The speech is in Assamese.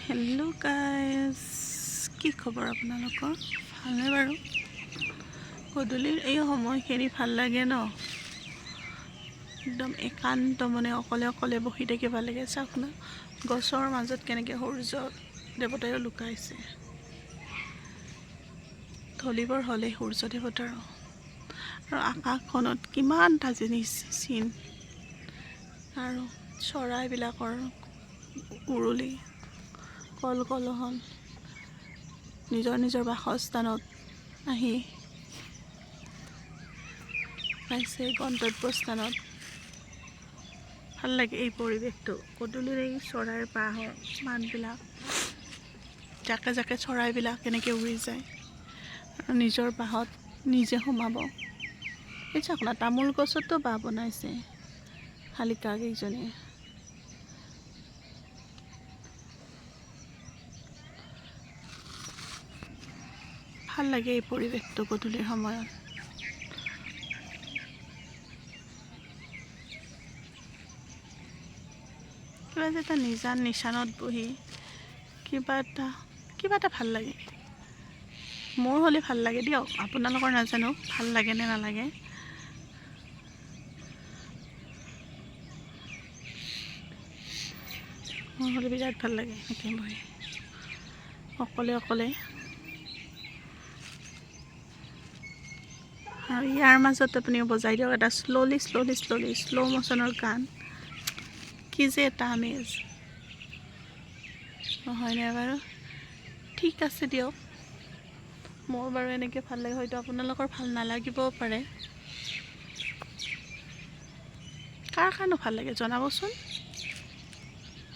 হেল্ল' গাইজ, কি খবৰ আপোনালোকৰ? ভালনে বাৰু? গধূলিৰ এই সময়খিনি ভাল লাগে ন? একদম একান্ত মনে অকলে অকলে বহি থাকি ভাল লাগে। চাওক না, গছৰ মাজত কেনেকৈ সূৰ্য দেৱতায়ো লুকাইছে। ঢলিবৰ হ'লে সূৰ্য দেৱতাৰো, আৰু আকাশখনত কিমানটা চিন, আৰু চৰাইবিলাকৰ উৰুলি কলকলহন নিজৰ নিজৰ বাসস্থানত আহি পাইছে, গন্তব্যস্থানত। ভাল লাগে এই পৰিৱেশটো। গধূলিৰ এই চৰাইৰ বাহৰ মাতবিলাক, জাকে জাকে চৰাইবিলাক কেনেকৈ উৰি যায় আৰু নিজৰ বাহত নিজে সোমাব। এই চাওক না, তামোল গছতো বাহ বনাইছে শালিকা কেইজনীয়ে। ভাল লাগে এই পৰিৱেশটো গধূলিৰ সময়ত। কিবা যে এটা নিচানত বহি কিবা এটা ভাল লাগে। মোৰ হ'লে ভাল লাগে দিয়ক, আপোনালোকৰ নাজানো ভাল লাগে নে নালাগে। মোৰ হ'লে বিৰাট ভাল লাগে এনেকৈ বহি অকলে অকলে। আৰু ইয়াৰ মাজত আপুনি বজাই দিয়ক এটা শ্ল' মোশ্যনৰ গান। কি যে এটা আমেজ, নহয়নে বাৰু? ঠিক আছে দিয়ক, মোৰ বাৰু এনেকৈ ভাল লাগে, হয়তো আপোনালোকৰ ভাল নালাগিবও পাৰে। কাৰ কাৰণো ভাল লাগে জনাবচোন।